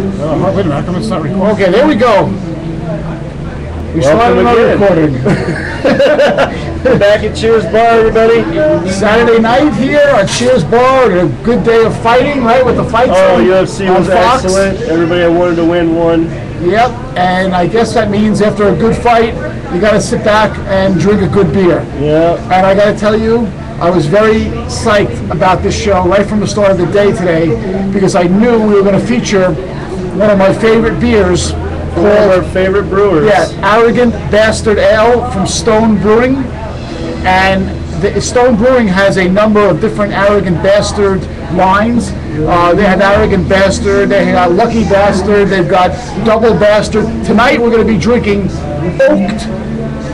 Oh, wait a minute, how come it's not recording? Okay, there we go. We started another recording. Back at Cheers Bar, everybody. Saturday night here at Cheers Bar. A good day of fighting, right? With the fights. Oh, UFC was excellent. Everybody wanted to win one. Yep, and I guess that means after a good fight, you got to sit back and drink a good beer. Yeah. And I got to tell you, I was very psyched about this show right from the start of the day today because I knew we were going to feature one of my favorite beers. One of our favorite brewers. Yeah, Arrogant Bastard Ale from Stone Brewing. And Stone Brewing has a number of different Arrogant Bastard lines. They have Arrogant Bastard, they have Lucky Bastard, they've got Double Bastard. Tonight we're going to be drinking Oaked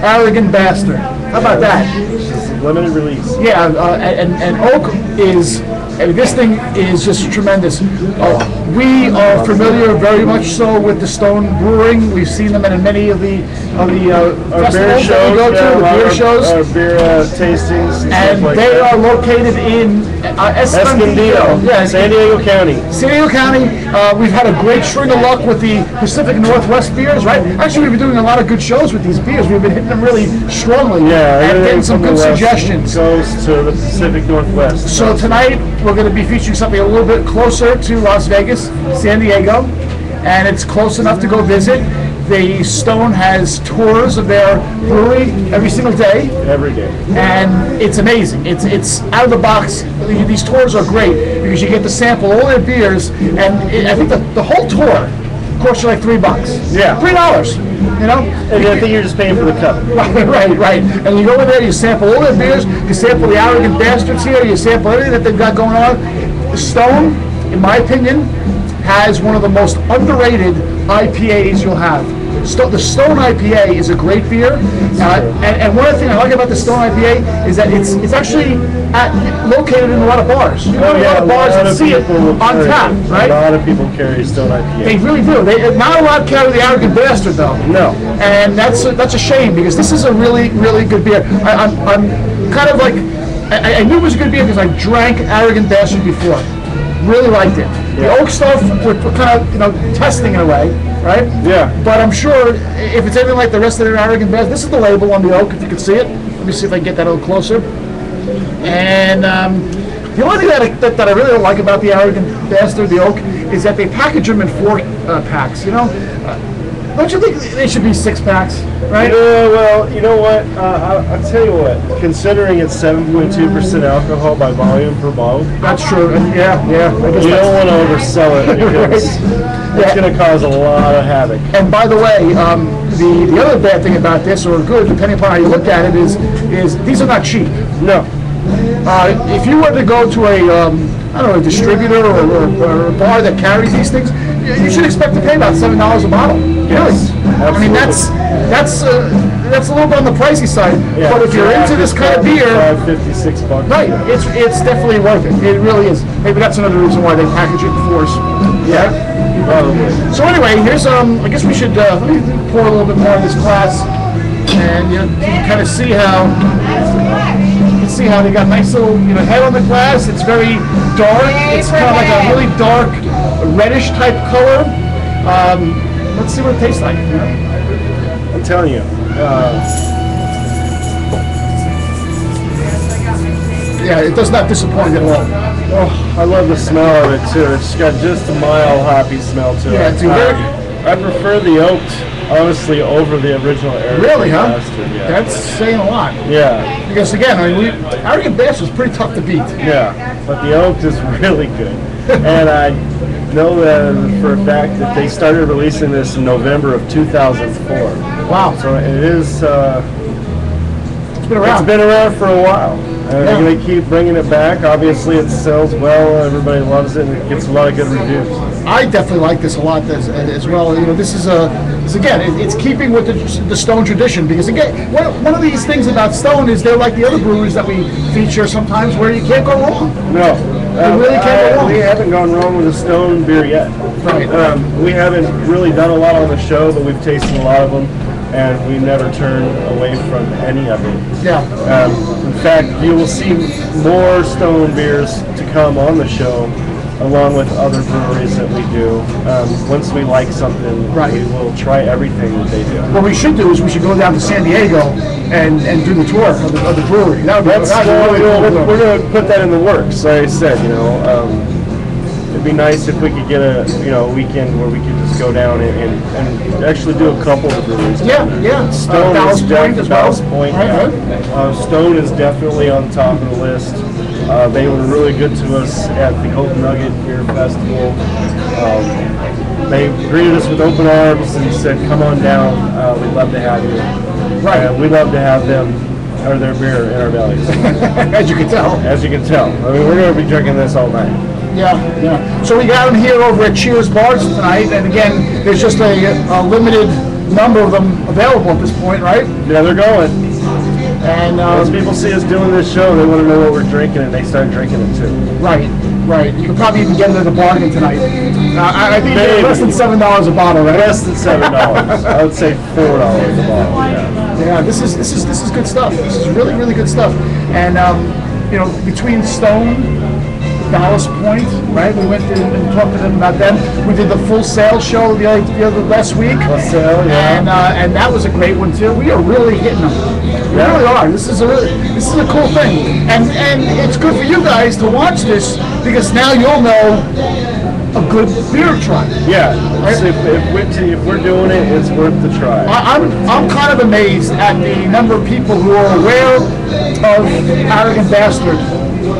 Arrogant Bastard. How about that? Limited release. Yeah, and Oak is, this thing is just tremendous. We are familiar very much so with the Stone Brewing. We've seen them at many of the festivals that we go to, the beer shows. Our beer tastings. And like they that. are located in Escondido, San Diego County. San Diego County. We've had a great string of luck with the Pacific Northwest beers, right? Actually, we've been doing a lot of good shows with these beers. We've been hitting them really strongly and getting some good suggestions. Goes to the Pacific Northwest. So tonight we're going to be featuring something a little bit closer to Las Vegas, San Diego, and it's close enough to go visit. The Stone has tours of their brewery every single day. Every day. And it's amazing. It's out of the box. These tours are great because you get to sample all their beers, and I think the whole tour costs you like $3. Yeah. $3. You know? And I think you're just paying for the cup. Right. And you go in there, you sample all their beers, you sample the Arrogant Bastards here, you sample everything that they've got going on. The Stone, in my opinion, has one of the most underrated IPAs you'll have. The Stone IPA is a great beer, and one of the things I like about the Stone IPA is that it's actually located in a lot of bars. You know, a lot of bars that see it on tap, right? A lot of people carry Stone IPA. They really do. Not a lot carry the Arrogant Bastard though. No. And that's a shame because this is a really, really good beer. I'm kind of like, I knew it was a good beer because I drank Arrogant Bastard before. Really liked it. The Oak stuff, we're kind of, testing in a way, right? Yeah. But I'm sure if it's anything like the rest of their Arrogant Bastard, this is the label on the Oak, if you can see it. Let me see if I can get that a little closer. And the only thing that I really don't like about the Arrogant Bastard, the Oak, is that they package them in 4 packs, Don't you think they should be 6 packs, right? Yeah, well, you know what? I'll tell you what. Considering it's 7.2% alcohol by volume per bottle. That's true. Yeah. I guess you don't want to oversell it because it's going to cause a lot of havoc. And by the way, the other bad thing about this, or good, depending upon how you look at it, is these are not cheap. No. If you were to go to a distributor or a bar that carries these things, you should expect to pay about $7 a bottle. Yes, really. I mean, that's a little bit on the pricey side. Yeah, but if you're into this kind of beer, $56. Right, it's definitely worth it. It really is. Maybe that's another reason why they package it in 4s. Yeah. Probably. So anyway, here's I guess we should let me pour a little bit more of this glass, and you can kind of see how. See how they got a nice little head on the glass. It's very dark. It's kind of like a really dark reddish type color. Let's see what it tastes like. I'm telling you. Yeah, it does not disappoint at all. Oh, I love the smell of it too. It's got just a mild hoppy smell to it. Yeah, it's I prefer the Oaked, honestly, over the original Arrogant Really, huh? Bastard. Yeah. That's saying a lot. Yeah. Because again, Arrogant Bastard is pretty tough to beat. Yeah, but the Oaked is really good. And I know that for a fact that they started releasing this in November of 2004. Wow. So it is. It's been around. It's been around for a while. And they keep bringing it back. Obviously, it sells well. Everybody loves it, and it gets a lot of good reviews. I definitely like this a lot as well. This is again, it's keeping with the Stone tradition because again, one of these things about Stone is they're like the other breweries that we feature sometimes where you can't go wrong. No, you really can't go wrong. We haven't gone wrong with a Stone beer yet. Right. We haven't really done a lot on the show, but we've tasted a lot of them, and we never turn away from any of them. Yeah. In fact, you will see more Stone beers to come on the show along with other breweries that we do. Once we like something, Right. we will try everything that they do. What we should do is we should go down to San Diego and do the tour of the brewery. That would be really cool. We're going to put that in the works. Like I said, it'd be nice if we could get a weekend where we could just go down and actually do a couple of breweries. Yeah. Stone Ballast is Point as well. Ballast Point. Right. Stone is definitely on top of the list. They were really good to us at the Golden Nugget Beer Festival. They greeted us with open arms and said, "Come on down. We'd love to have you." Right. We'd love to have them or their beer in our bellies. As you can tell. As you can tell. I mean, we're going to be drinking this all night. Yeah. So we got them here over at Cheers Bars tonight, and again, there's just a limited number of them available at this point, right? Yeah, they're going. And as people see us doing this show, they want to know what we're drinking, and they start drinking it too. Right. You can probably even get it at a bargain tonight. I think they're less than $7 a bottle, right? Less than $7. I would say $4 a bottle. Yeah. This is good stuff. This is really, really good stuff. And between Stone, Ballast Point, right? We went and talked to them about them. We did the Full Sail show the other last week. Full Sail, yeah. And that was a great one too. We are really hitting them. We really are. This is a cool thing, and it's good for you guys to watch this because now you'll know a good beer try. Yeah. Right? So if we're doing it, it's worth the try. I'm kind of amazed at the number of people who are aware of Arrogant Bastard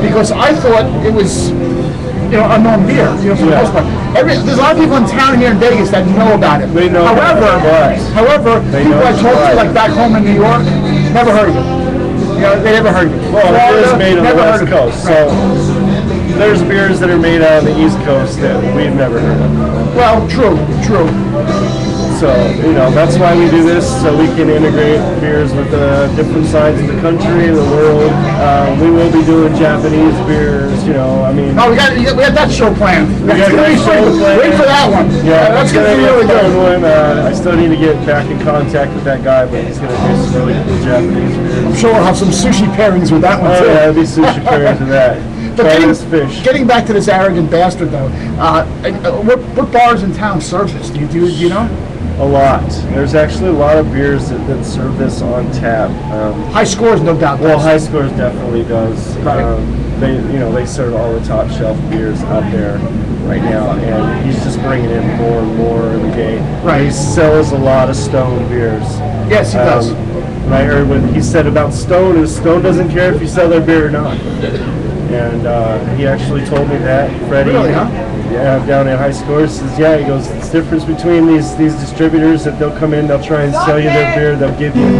because I thought it was a known beer, for the most part. There's a lot of people in town here in Vegas that know about it. They know. However, people I talked to, like back home in New York, never heard of it. They never heard of it. Well, it is made on the West Coast, right. so there's beers that are made out on the East Coast that we've never heard of. Well, true. So, that's why we do this, so we can integrate beers with different sides of the country, the world. We will be doing Japanese beers, Oh, we got that show planned. Wait for that one. Yeah, that's going to be really good. One. I still need to get back in contact with that guy, but he's going to do some really cool Japanese beers. I'm sure we'll have some sushi pairings with that one, too. Oh, yeah, there'll be sushi pairings with that. But getting back to this Arrogant Bastard, though, what bars in town serve this? Do you know? A lot. There's actually a lot of beers that serve this on tap. High Scores, no doubt. Well, High Scores definitely does. Right. They serve all the top shelf beers out there right now, and he's just bringing in more and more every day. Right. He sells a lot of Stone beers. Yes, he does. And I heard what he said about Stone is Stone doesn't care if you sell their beer or not. And he actually told me that. Freddie, really, huh? Yeah, down at High Scores says, he goes, it's the difference between these distributors that they'll come in, they'll try and sell you their beer, they'll give you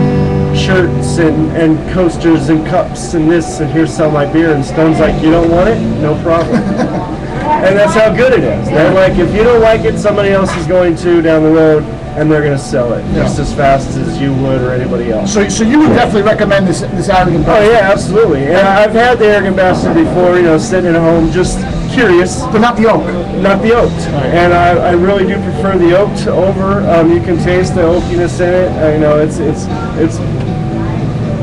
shirts and coasters and cups and this, and here's sell my beer, and Stone's like, you don't want it? No problem. And that's how good it is. They're like, if you don't like it, somebody else is going to down the road, and they're going to sell it just as fast as you would or anybody else. So you would definitely recommend this Arrogant Bastard? Oh yeah, absolutely. And I've had the Arrogant Bastard before, sitting at home, just curious. But not the oak. Not the oaked. Right. And I really do prefer the oaked over. You can taste the oakiness in it. It's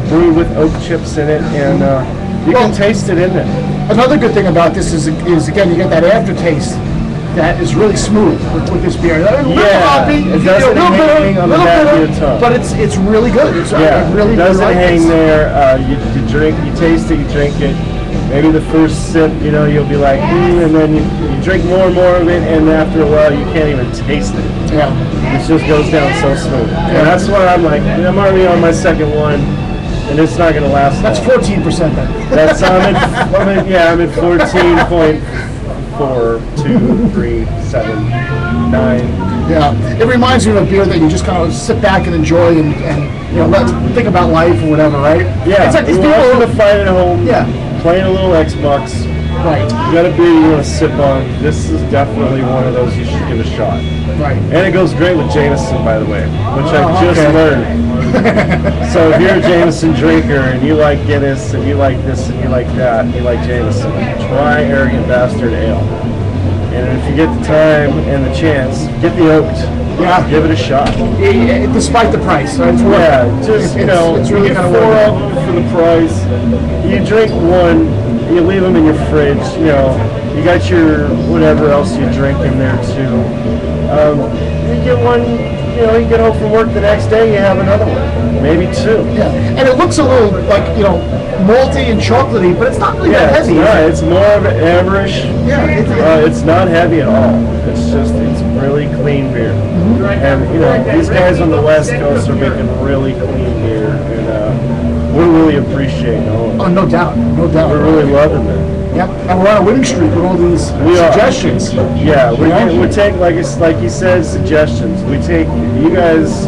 brewed with oak chips in it, and you can taste it in there. Another good thing about this is again, you get that aftertaste that is really smooth with this beer. Hoppy, it doesn't hang on the back of your tongue. But it's really good. It doesn't hang there. You taste it, you drink it. Maybe the first sip, you'll be like, and then you drink more and more of it, and after a while, you can't even taste it. Yeah. It just goes down so smooth. And that's why I'm like, I'm already on my second one, and it's not going to last long. That's 14% then. That's, I'm at 14.4237.9. Yeah, it reminds me of a beer that you just kind of sit back and enjoy and think about life or whatever, right? Yeah, it's like these people in the fight at home. Yeah. Playing a little Xbox. Right. You got a beer you want to sip on. This is definitely one of those you should give a shot. Right. And it goes great with Jameson, by the way, which I just learned. So if you're a Jameson drinker and you like Guinness and you like this and you like that and you like Jameson, try Arrogant Bastard Ale. And if you get the time and the chance, get the oaked. Yeah. Give it a shot. Despite the price. So it's just, it's really you get kind of 4 of them for the price. You drink one, you leave them in your fridge. You know, you got your whatever else you drink in there too. You get one. You know, you get home from work the next day, you have another one, maybe two. Yeah, and it looks a little like, you know, malty and chocolately, but it's not really that heavy. It's more of an amerish. Yeah, it's not heavy at all. It's really clean beer. Mm-hmm. And you know, these guys on the West Coast are making really clean beer, and we really appreciate all of it. Oh, no doubt, no doubt. We're really loving it. Yep, and we're on a winning streak with all these suggestions. Yeah, we take, like you said, suggestions. We take, you guys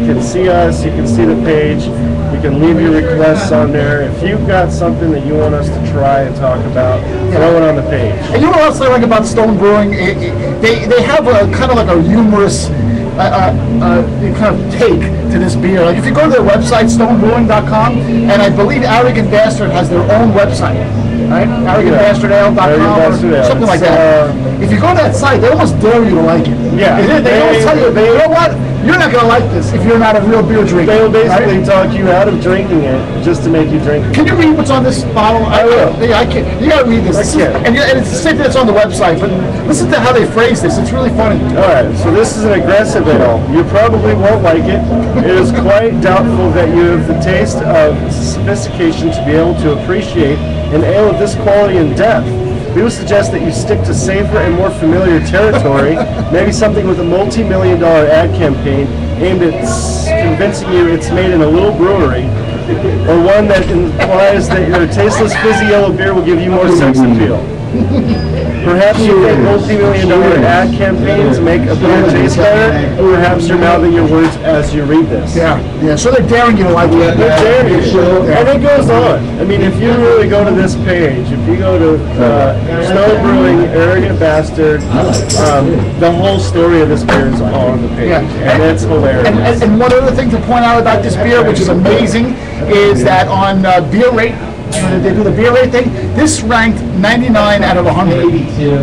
can see us, you can see the page, you can leave your requests on there. If you've got something that you want us to try and talk about, throw it on the page. And you know what else I like about Stone Brewing? They have a kind of like a humorous kind of take to this beer. Like if you go to their website, stonebrewing.com, and I believe Arrogant Bastard has their own website. Right? ArrogantBastardAle.com or something like that. If you go to that site, they almost dare you to like it. Yeah. They always tell you, you know what? You're not going to like this if you're not a real beer drinker. They'll basically talk you out of drinking it just to make you drink it. Can you read what's on this bottle? I will. Yeah, I can. You got to read this. And it's the same thing that's on the website, but listen to how they phrase this. It's really funny. All right, so this is an aggressive ale. You probably won't like it. It is quite doubtful that you have the taste of sophistication to be able to appreciate an ale of this quality and depth. We would suggest that you stick to safer and more familiar territory, maybe something with a multi-million-dollar ad campaign aimed at convincing you it's made in a little brewery, or one that implies that your tasteless fizzy yellow beer will give you more sex appeal. Perhaps you think multi-million-dollar ad campaigns make a beer taste better. Perhaps you're mouthing your words as you read this. Yeah. So they're daring you to like it. They're daring you. And it goes on. I mean, if you really go to this page, if you go to Stone Brewing, Arrogant Bastard, the whole story of this beer is on the page. Yeah. And it's hilarious. And one other thing to point out about this beer, which is amazing, is that on Beer Rate, they do the beer rate thing. This ranked 99 out of 100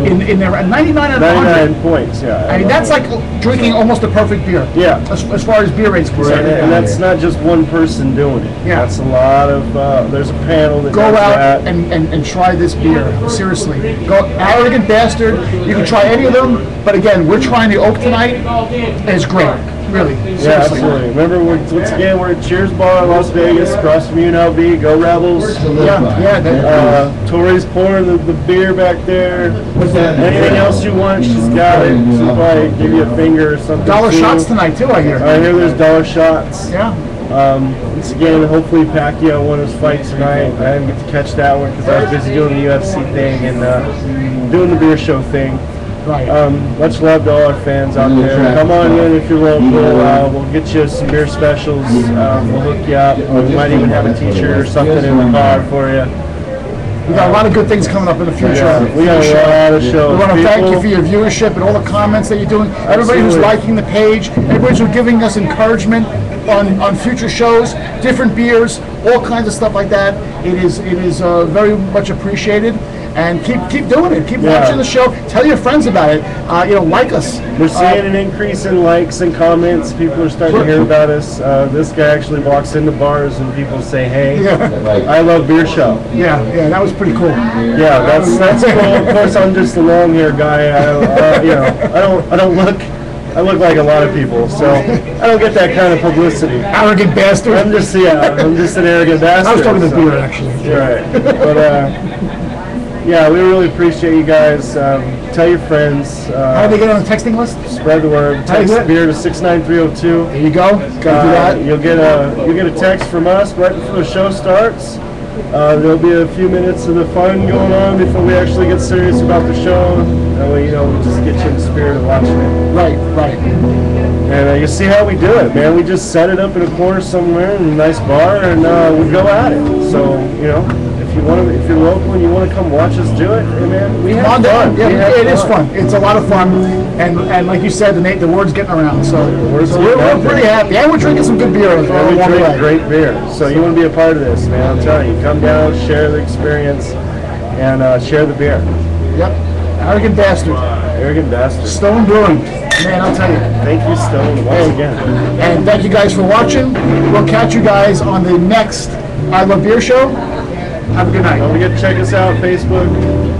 in their 99 out of 100. 99 points, yeah. I mean, that's like drinking almost a perfect beer. Yeah. As far as beer rates concerned. And that's not just one person doing it. Yeah. That's a lot of. There's a panel that go out and try this beer. Seriously, go Arrogant Bastard. You can try any of them, but again, we're trying the oak tonight. And it's great. Really. Yeah, absolutely. Remember, once again, we're at Cheers Bar in Las Vegas, across from UNLV. Go Rebels. Yeah. Tori's pouring the beer back there. Anything else you want, she's got it. She'll probably give you a finger or something. Dollar shots tonight, too, I hear. I hear there's dollar shots. Yeah. Once again, hopefully Pacquiao won his fight tonight. I didn't get to catch that one because I was busy doing the UFC thing and doing the beer show thing. Right. Much love to all our fans out there. Come on in if you're local. We'll get you some beer specials. We'll hook you up. We might even have a t-shirt or something in the car for you. We got a lot of good things coming up in the future. Yeah, we got a lot of shows. We want to thank you for your viewership and all the comments that you're doing. Everybody who's liking the page. Everybody who's giving us encouragement on future shows, different beers, all kinds of stuff like that. It is very much appreciated. And keep doing it. Keep watching the show. Tell your friends about it. Like us. We're seeing an increase in likes and comments. People are starting to hear about us. This guy actually walks into bars and people say, "Hey, I love Beer Show." Yeah, that was pretty cool. Yeah, that's cool. Of course, I'm just a long-haired guy. I look like a lot of people, so I don't get that kind of publicity. Arrogant bastard. I'm just an arrogant bastard. I was talking to beer, actually. You're right, but. Yeah, we really appreciate you guys. Tell your friends. How do they get on the texting list? Spread the word. Text beer to 69302. There you go. Gotta do that. You'll get a text from us right before the show starts. There'll be a few minutes of the fun going on before we actually get serious about the show. That way, we'll just get you in the spirit of watching it. Right. And you see how we do it, man. We just set it up in a corner somewhere in a nice bar, and we go at it. So, if you're local and you want to come watch us do it, hey man, we have fun. Yeah, it is fun. It's a lot of fun, and like you said, the word's getting around. So we're pretty happy, and we're drinking some good beer. And we drink great beer. So you want to be a part of this, man? I'm telling you, come down, share the experience, and share the beer. Yep. Arrogant Bastard. Arrogant Bastard. Stone Brewing. Man, I'll tell you. Thank you, Stone, once again. And thank you guys for watching. We'll catch you guys on the next I Love Beer show. Have a good night. Don't forget to check us out on Facebook,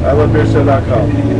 ilovebeershow.com.